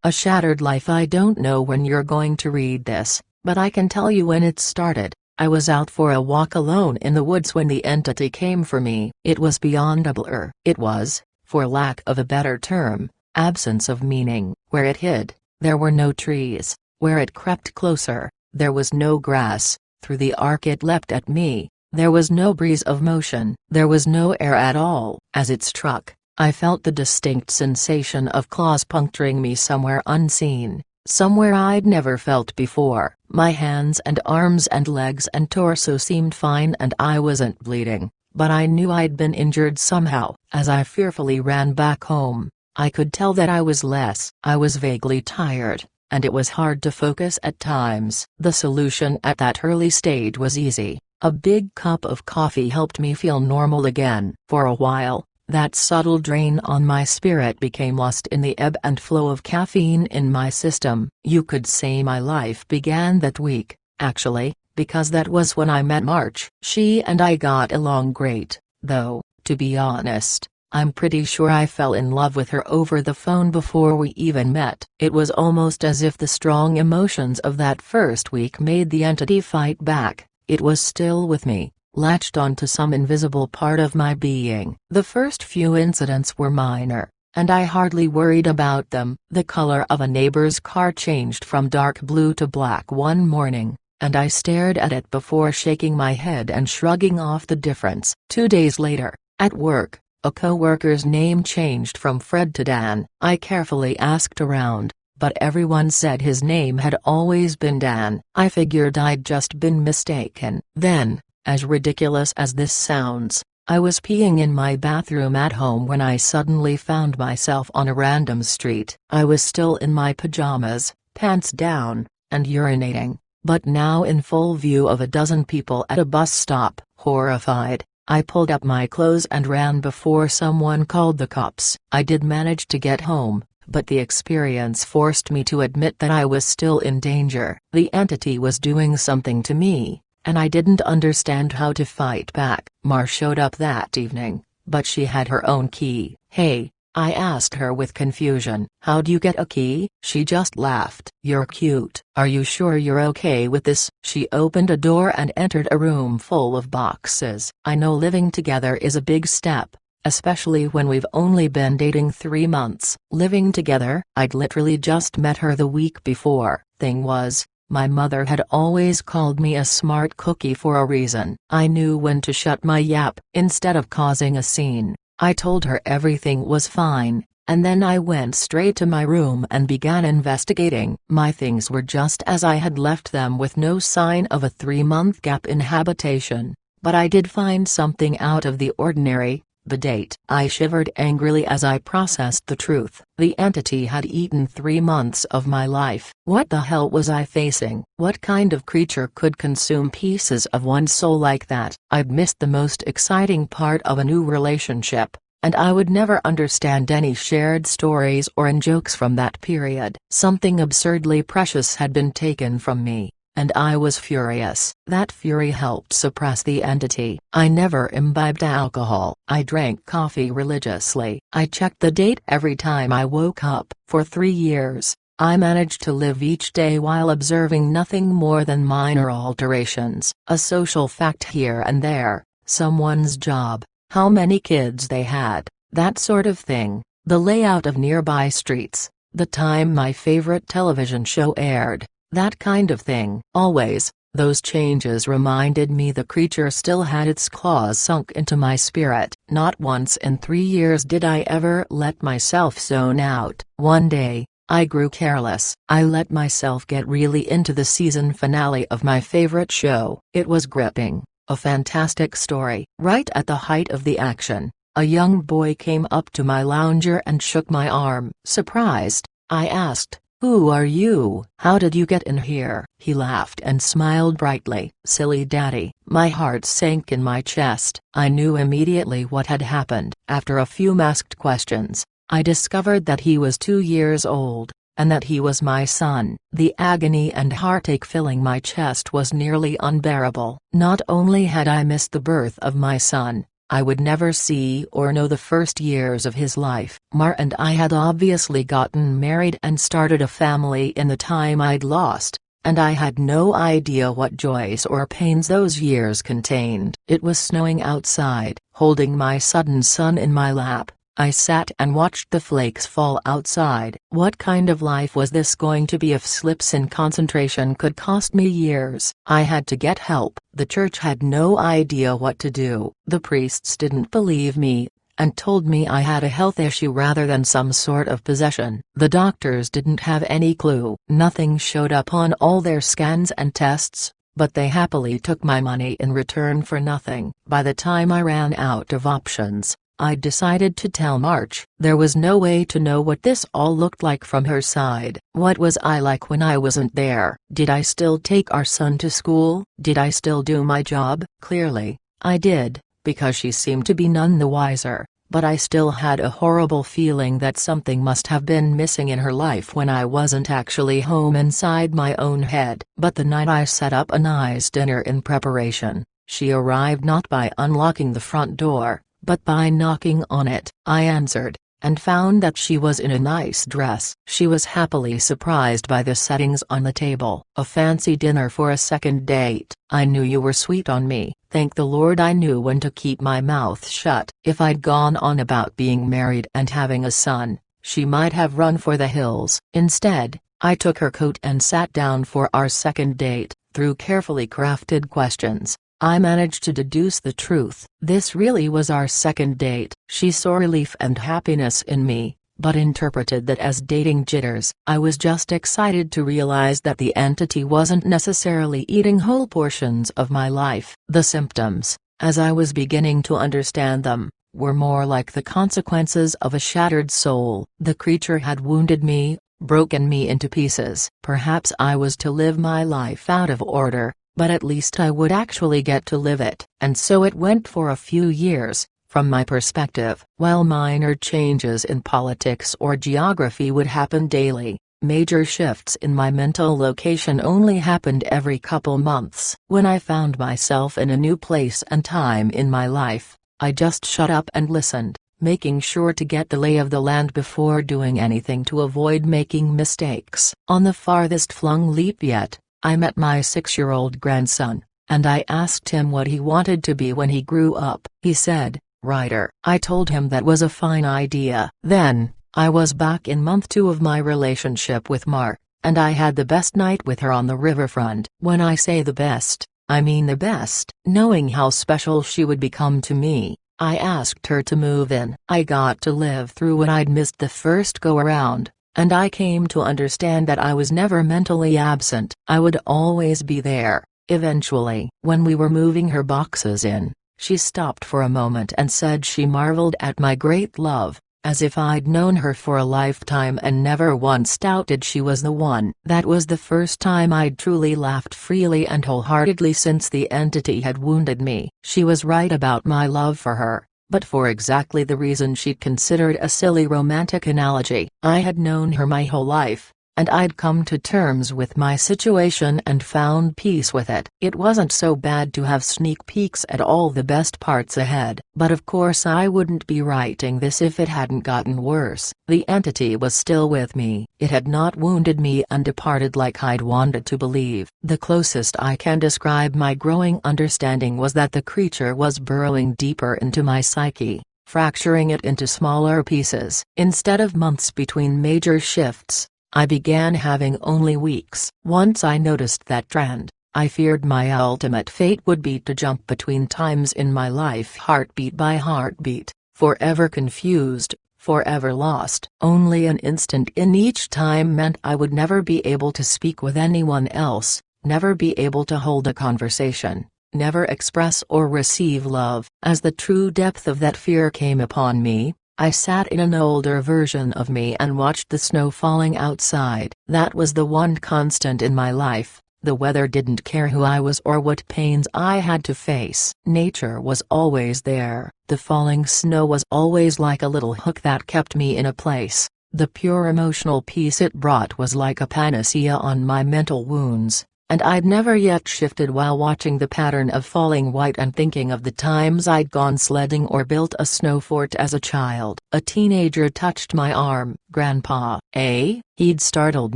A shattered life. I don't know when you're going to read this, but I can tell you when it started. I was out for a walk alone in the woods when the entity came for me. It was beyond a blur. It was, for lack of a better term, absence of meaning. Where it hid, there were no trees. Where it crept closer, there was no grass. Through the arc it leapt at me. There was no breeze of motion. There was no air at all. As it struck, I felt the distinct sensation of claws puncturing me somewhere unseen, somewhere I'd never felt before. My hands and arms and legs and torso seemed fine and I wasn't bleeding, but I knew I'd been injured somehow. As I fearfully ran back home, I could tell that I was vaguely tired, and it was hard to focus at times. The solution at that early stage was easy. A big cup of coffee helped me feel normal again. For a while, that subtle drain on my spirit became lost in the ebb and flow of caffeine in my system. You could say my life began that week, actually, because that was when I met March. She and I got along great, though, to be honest, I'm pretty sure I fell in love with her over the phone before we even met. It was almost as if the strong emotions of that first week made the entity fight back. It was still with me, latched onto some invisible part of my being. The first few incidents were minor, and I hardly worried about them. The color of a neighbor's car changed from dark blue to black one morning, and I stared at it before shaking my head and shrugging off the difference. 2 days later, at work, a co-worker's name changed from Fred to Dan. I carefully asked around, but everyone said his name had always been Dan. I figured I'd just been mistaken. Then, as ridiculous as this sounds, I was peeing in my bathroom at home when I suddenly found myself on a random street. I was still in my pajamas, pants down, and urinating, but now in full view of a dozen people at a bus stop. Horrified, I pulled up my clothes and ran before someone called the cops. I did manage to get home, but the experience forced me to admit that I was still in danger. The entity was doing something to me, and I didn't understand how to fight back. Mar showed up that evening, but she had her own key. "Hey," I asked her with confusion. "How'd you get a key?" She just laughed. "You're cute. Are you sure you're okay with this?" She opened a door and entered a room full of boxes. I know living together is a big step, especially when we've only been dating 3 months. Living together? I'd literally just met her the week before. Thing was, my mother had always called me a smart cookie for a reason. I knew when to shut my yap. Instead of causing a scene, I told her everything was fine, and then I went straight to my room and began investigating. My things were just as I had left them, with no sign of a 3-month gap in habitation, but I did find something out of the ordinary. The date. I shivered angrily as I processed the truth. The entity had eaten 3 months of my life. What the hell was I facing? What kind of creature could consume pieces of one's soul like that? I'd missed the most exciting part of a new relationship, and I would never understand any shared stories or in-jokes from that period. Something absurdly precious had been taken from me, and I was furious. That fury helped suppress the entity. I never imbibed alcohol. I drank coffee religiously. I checked the date every time I woke up. For 3 years, I managed to live each day while observing nothing more than minor alterations. A social fact here and there, someone's job, how many kids they had, that sort of thing, the layout of nearby streets, the time my favorite television show aired. That kind of thing. Always, those changes reminded me the creature still had its claws sunk into my spirit. Not once in 3 years did I ever let myself zone out. One day, I grew careless. I let myself get really into the season finale of my favorite show. It was gripping, a fantastic story. Right at the height of the action, a young boy came up to my lounger and shook my arm. Surprised, I asked, "Who are you? How did you get in here?" He laughed and smiled brightly. "Silly daddy." My heart sank in my chest. I knew immediately what had happened. After a few masked questions, I discovered that he was 2 years old, and that he was my son. The agony and heartache filling my chest was nearly unbearable. Not only had I missed the birth of my son, I would never see or know the first years of his life. Mar and I had obviously gotten married and started a family in the time I'd lost, and I had no idea what joys or pains those years contained. It was snowing outside. Holding my sudden son in my lap, I sat and watched the flakes fall outside. What kind of life was this going to be if slips in concentration could cost me years? I had to get help. The church had no idea what to do. The priests didn't believe me, and told me I had a health issue rather than some sort of possession. The doctors didn't have any clue. Nothing showed up on all their scans and tests, but they happily took my money in return for nothing. By the time I ran out of options, I decided to tell March. There was no way to know what this all looked like from her side. What was I like when I wasn't there? Did I still take our son to school? Did I still do my job? Clearly, I did, because she seemed to be none the wiser, but I still had a horrible feeling that something must have been missing in her life when I wasn't actually home inside my own head. But the night I set up a nice dinner in preparation, she arrived not by unlocking the front door, but by knocking on it. I answered, and found that she was in a nice dress. She was happily surprised by the settings on the table. A fancy dinner for a second date. I knew you were sweet on me. Thank the Lord I knew when to keep my mouth shut. If I'd gone on about being married and having a son, she might have run for the hills. Instead, I took her coat and sat down for our second date. Through carefully crafted questions, I managed to deduce the truth. This really was our second date. She saw relief and happiness in me, but interpreted that as dating jitters. I was just excited to realize that the entity wasn't necessarily eating whole portions of my life. The symptoms, as I was beginning to understand them, were more like the consequences of a shattered soul. The creature had wounded me, broken me into pieces. Perhaps I was to live my life out of order, but at least I would actually get to live it. And so it went for a few years, from my perspective. While minor changes in politics or geography would happen daily, major shifts in my mental location only happened every couple months. When I found myself in a new place and time in my life, I just shut up and listened, making sure to get the lay of the land before doing anything to avoid making mistakes. On the farthest flung leap yet, I met my 6-year-old grandson, and I asked him what he wanted to be when he grew up. He said, writer. I told him that was a fine idea. Then, I was back in month 2 of my relationship with Mar, and I had the best night with her on the riverfront. When I say the best, I mean the best. Knowing how special she would become to me, I asked her to move in. I got to live through what I'd missed the first go-around, and I came to understand that I was never mentally absent. I would always be there. Eventually, when we were moving her boxes in, she stopped for a moment and said she marveled at my great love, as if I'd known her for a lifetime and never once doubted she was the one. That was the first time I'd truly laughed freely and wholeheartedly since the entity had wounded me. She was right about my love for her, but for exactly the reason she'd considered a silly romantic analogy. I had known her my whole life, and I'd come to terms with my situation and found peace with it. It wasn't so bad to have sneak peeks at all the best parts ahead. But of course I wouldn't be writing this if it hadn't gotten worse. The entity was still with me. It had not wounded me and departed like I'd wanted to believe. The closest I can describe my growing understanding was that the creature was burrowing deeper into my psyche, fracturing it into smaller pieces. Instead of months between major shifts, I began having only weeks. Once I noticed that trend, I feared my ultimate fate would be to jump between times in my life heartbeat by heartbeat, forever confused, forever lost. Only an instant in each time meant I would never be able to speak with anyone else, never be able to hold a conversation, never express or receive love. As the true depth of that fear came upon me, I sat in an older version of me and watched the snow falling outside. That was the one constant in my life. The weather didn't care who I was or what pains I had to face. Nature was always there. The falling snow was always like a little hook that kept me in a place. The pure emotional peace it brought was like a panacea on my mental wounds. and I'd never yet shifted while watching the pattern of falling white and thinking of the times I'd gone sledding or built a snow fort as a child. A teenager touched my arm. "Grandpa." "Eh?" He'd startled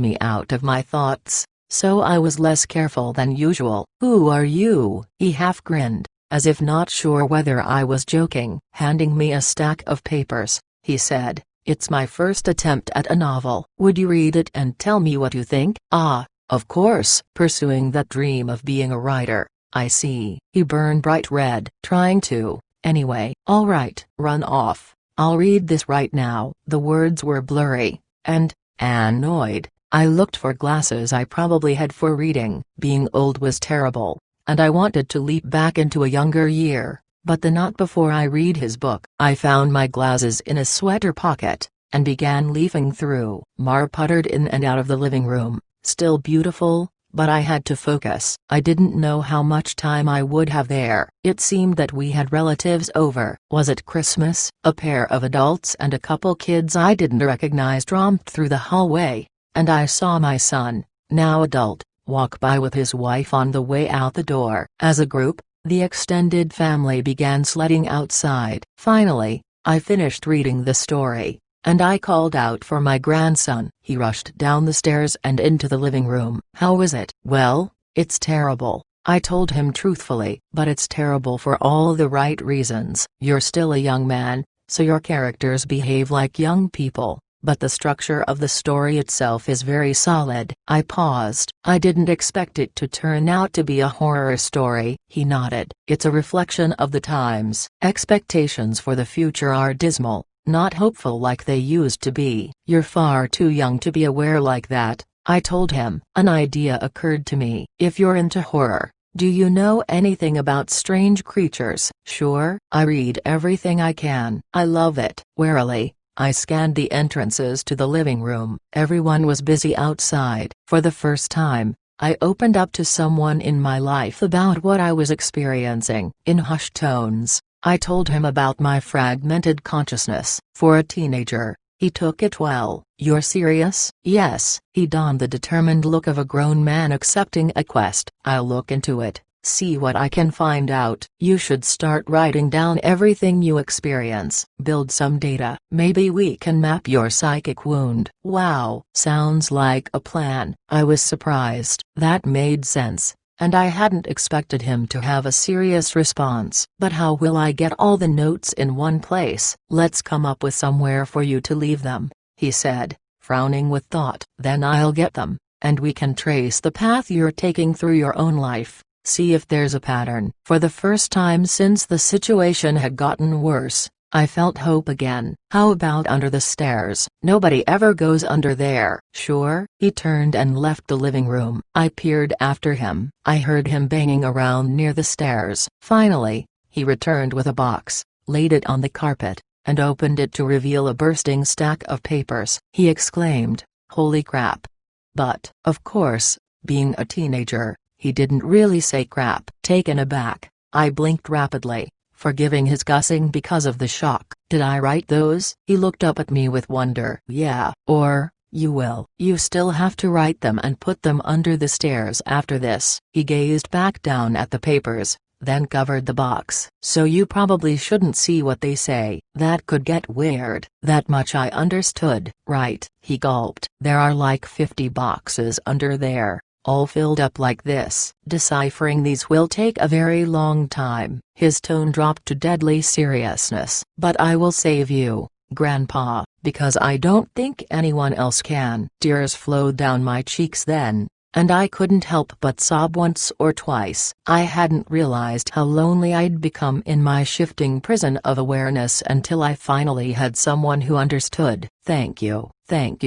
me out of my thoughts, so I was less careful than usual. "Who are you?" He half grinned, as if not sure whether I was joking. Handing me a stack of papers, he said, "It's my first attempt at a novel. Would you read it and tell me what you think?" "Ah, of course." Pursuing that dream of being a writer, I see. He burned bright red. "Trying to, anyway." "All right, run off. I'll read this right now." The words were blurry, and, annoyed, I looked for glasses I probably had for reading. Being old was terrible, and I wanted to leap back into a younger year, but the not before I read his book. I found my glasses in a sweater pocket, and began leafing through. Mar puttered in and out of the living room, still beautiful, but I had to focus. I didn't know how much time I would have there. It seemed that we had relatives over. Was it Christmas? A pair of adults and a couple kids I didn't recognize romped through the hallway, and I saw my son, now adult, walk by with his wife on the way out the door. As a group, the extended family began sledding outside. Finally, I finished reading the story, and I called out for my grandson. He rushed down the stairs and into the living room. "How is it?" "Well, it's terrible," I told him truthfully. "But it's terrible for all the right reasons. You're still a young man, so your characters behave like young people, but the structure of the story itself is very solid." I paused. "I didn't expect it to turn out to be a horror story." He nodded. "It's a reflection of the times. Expectations for the future are dismal, not hopeful like they used to be." "You're far too young to be aware like that," I told him. An idea occurred to me. "If you're into horror, do you know anything about strange creatures?" "Sure. I read everything I can." "I love it." Warily, I scanned the entrances to the living room. Everyone was busy outside. For the first time, I opened up to someone in my life about what I was experiencing. In hushed tones, I told him about my fragmented consciousness. For a teenager, he took it well. "You're serious?" "Yes." He donned the determined look of a grown man accepting a quest. "I'll look into it, see what I can find out." "You should start writing down everything you experience. Build some data. Maybe we can map your psychic wound." "Wow, sounds like a plan." I was surprised. That made sense, and I hadn't expected him to have a serious response. "But how will I get all the notes in one place?" "Let's come up with somewhere for you to leave them," he said, frowning with thought. "Then I'll get them, and we can trace the path you're taking through your own life. See if there's a pattern." For the first time since the situation had gotten worse, I felt hope again. "How about under the stairs?" "Nobody ever goes under there." "Sure." He turned and left the living room. I peered after him. I heard him banging around near the stairs. Finally, he returned with a box, laid it on the carpet, and opened it to reveal a bursting stack of papers. He exclaimed, "Holy crap." But, of course, being a teenager, he didn't really say crap. Taken aback, I blinked rapidly, forgiving his guessing because of the shock. "Did I write those?" He looked up at me with wonder. "Yeah. Or, you will. You still have to write them and put them under the stairs after this." He gazed back down at the papers, then covered the box. "So you probably shouldn't see what they say. That could get weird." That much I understood. "Right." He gulped. "There are like 50 boxes under there, all filled up like this. Deciphering these will take a very long time." His tone dropped to deadly seriousness. "But I will save you, Grandpa, because I don't think anyone else can." Tears flowed down my cheeks then, and I couldn't help but sob once or twice. I hadn't realized how lonely I'd become in my shifting prison of awareness until I finally had someone who understood. Thank you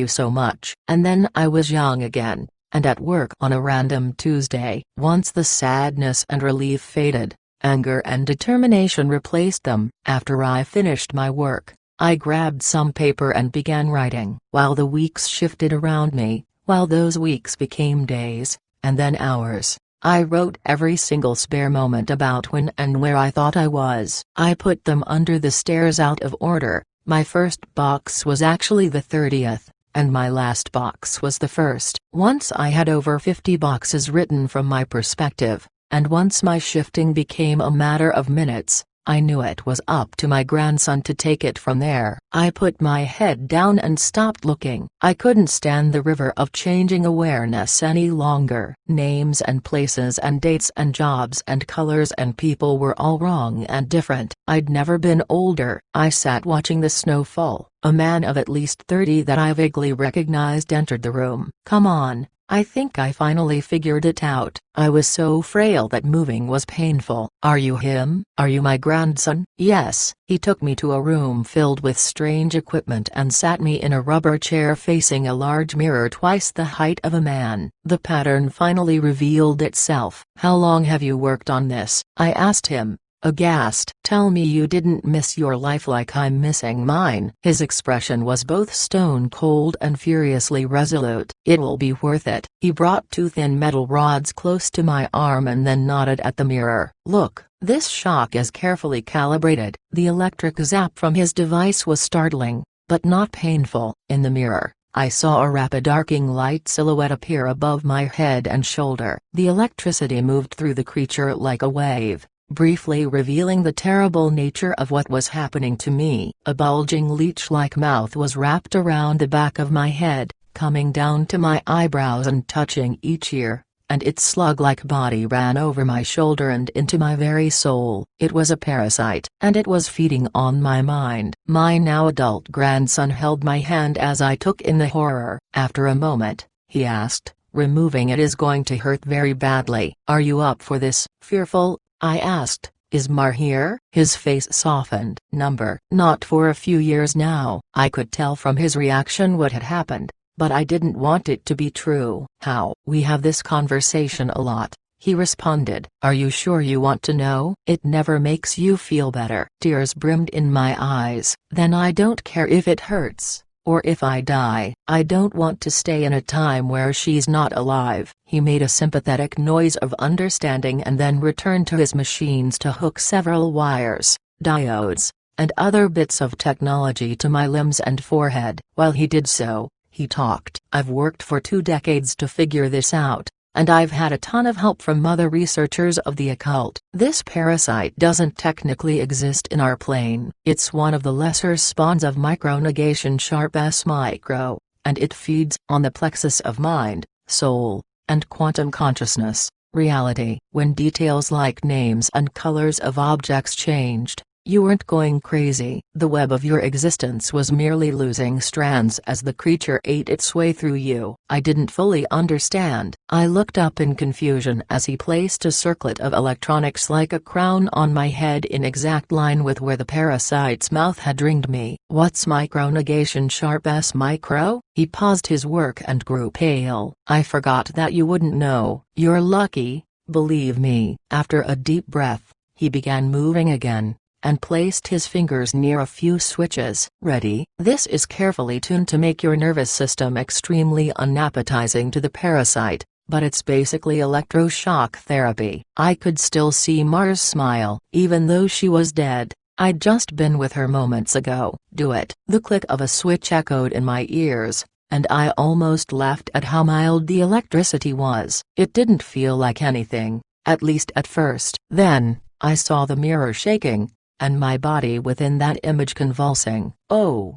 so much." And then I was young again, and at work on a random Tuesday. Once the sadness and relief faded, anger and determination replaced them. After I finished my work, I grabbed some paper and began writing. While the weeks shifted around me, while those weeks became days, and then hours, I wrote every single spare moment about when and where I thought I was. I put them under the stairs out of order. My first box was actually the 30th, and my last box was the first. Once I had over 50 boxes written from my perspective, and once my shifting became a matter of minutes, I knew it was up to my grandson to take it from there. I put my head down and stopped looking. I couldn't stand the river of changing awareness any longer. Names and places and dates and jobs and colors and people were all wrong and different. I'd never been older. I sat watching the snow fall. A man of at least 30 that I vaguely recognized entered the room. "Come on. I think I finally figured it out." I was so frail that moving was painful. "Are you him? Are you my grandson?" "Yes." He took me to a room filled with strange equipment and sat me in a rubber chair facing a large mirror twice the height of a man. The pattern finally revealed itself. "How long have you worked on this?" I asked him, aghast. "Tell me you didn't miss your life like I'm missing mine." His expression was both stone cold and furiously resolute. "It will be worth it." He brought two thin metal rods close to my arm and then nodded at the mirror. "Look, this shock is carefully calibrated." The electric zap from his device was startling, but not painful. In the mirror, I saw a rapid arcing light silhouette appear above my head and shoulder. The electricity moved through the creature like a wave, briefly revealing the terrible nature of what was happening to me. A bulging leech-like mouth was wrapped around the back of my head, coming down to my eyebrows and touching each ear, and its slug-like body ran over my shoulder and into my very soul. It was a parasite, and it was feeding on my mind. My now adult grandson held my hand as I took in the horror. After a moment, he asked, "Removing it is going to hurt very badly. Are you up for this?" Fearful, I asked, "Is Mar here?" His face softened. Not for a few years now." I could tell from his reaction what had happened, but I didn't want it to be true. "How?" "We have this conversation a lot," he responded. "Are you sure you want to know?" "It never makes you feel better." Tears brimmed in my eyes. "Then I don't care if it hurts, or if I die. I don't want to stay in a time where she's not alive." He made a sympathetic noise of understanding and then returned to his machines to hook several wires, diodes, and other bits of technology to my limbs and forehead. While he did so, he talked. "I've worked for 2 decades to figure this out, and I've had a ton of help from other researchers of the occult. This parasite doesn't technically exist in our plane. It's one of the lesser spawns of micronegation #S micro, and it feeds on the plexus of mind, soul, and quantum consciousness, reality." When details like names and colors of objects changed, you weren't going crazy. The web of your existence was merely losing strands as the creature ate its way through you. I didn't fully understand. I looked up in confusion as he placed a circlet of electronics like a crown on my head in exact line with where the parasite's mouth had ringed me. "What's micronegation #S micro?" He paused his work and grew pale. "I forgot that you wouldn't know." "You're lucky, believe me." After a deep breath, he began moving again, and placed his fingers near a few switches. "Ready?" This is carefully tuned to make your nervous system extremely unappetizing to the parasite, but it's basically electroshock therapy. I could still see Mars smile. Even though she was dead, I'd just been with her moments ago. "Do it." The click of a switch echoed in my ears, and I almost laughed at how mild the electricity was. It didn't feel like anything, at least at first. Then, I saw the mirror shaking, and my body within that image convulsing. Oh,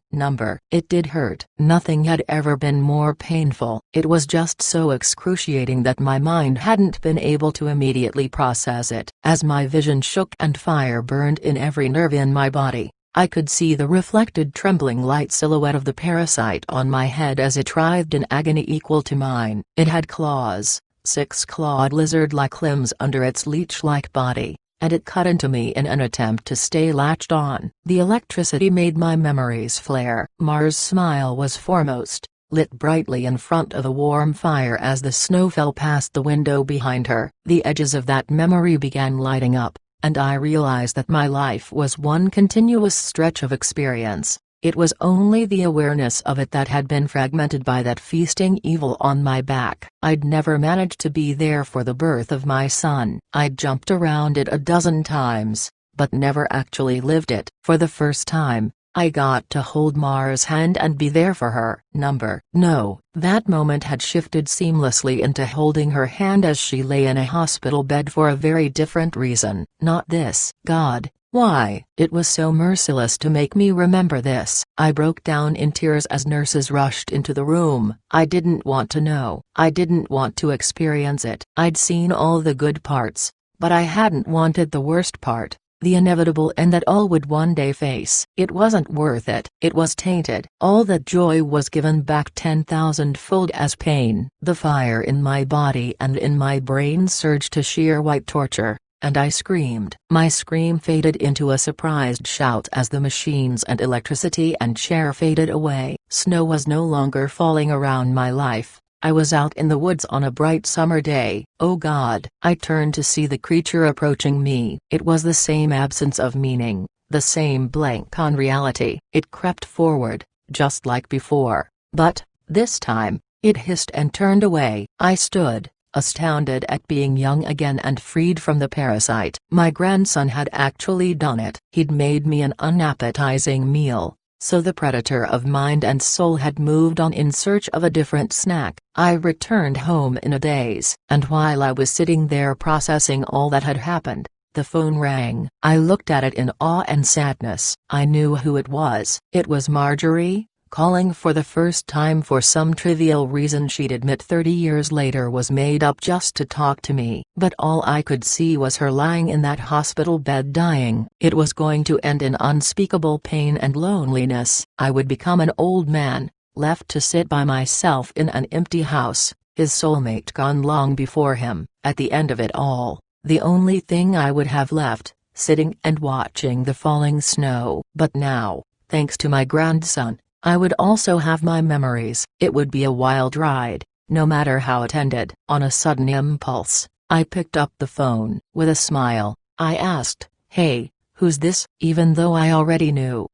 It did hurt. Nothing had ever been more painful. It was just so excruciating that my mind hadn't been able to immediately process it. As my vision shook and fire burned in every nerve in my body, I could see the reflected trembling light silhouette of the parasite on my head as it writhed in agony equal to mine. It had claws, 6-clawed lizard-like limbs under its leech-like body, and it cut into me in an attempt to stay latched on. The electricity made my memories flare. Mars' smile was foremost, lit brightly in front of a warm fire as the snow fell past the window behind her. The edges of that memory began lighting up, and I realized that my life was one continuous stretch of experience. It was only the awareness of it that had been fragmented by that feasting evil on my back. I'd never managed to be there for the birth of my son. I'd jumped around it a dozen times, but never actually lived it. For the first time, I got to hold Mara's hand and be there for her. No, that moment had shifted seamlessly into holding her hand as she lay in a hospital bed for a very different reason. Not this. God, why? It was so merciless to make me remember this. I broke down in tears as nurses rushed into the room. I didn't want to know. I didn't want to experience it. I'd seen all the good parts, but I hadn't wanted the worst part. The inevitable end that all would one day face. It wasn't worth it. It was tainted. All that joy was given back 10,000-fold as pain. The fire in my body and in my brain surged to sheer white torture, and I screamed. My scream faded into a surprised shout as the machines and electricity and chair faded away. Snow was no longer falling around my life. I was out in the woods on a bright summer day. Oh God! I turned to see the creature approaching me. It was the same absence of meaning, the same blank on reality. It crept forward, just like before, but, this time, it hissed and turned away. I stood, astounded at being young again and freed from the parasite. My grandson had actually done it. He'd made me an unappetizing meal. So the predator of mind and soul had moved on in search of a different snack. I returned home in a daze, and while I was sitting there processing all that had happened, the phone rang. I looked at it in awe and sadness. I knew who it was. It was Marjorie, calling for the first time for some trivial reason she'd admit 30 years later was made up just to talk to me. But all I could see was her lying in that hospital bed dying. It was going to end in unspeakable pain and loneliness. I would become an old man, left to sit by myself in an empty house, his soulmate gone long before him. At the end of it all, the only thing I would have left, sitting and watching the falling snow. But now, thanks to my grandson, I would also have my memories. It would be a wild ride, no matter how it ended. On a sudden impulse, I picked up the phone. With a smile, I asked, "Hey, who's this?" Even though I already knew,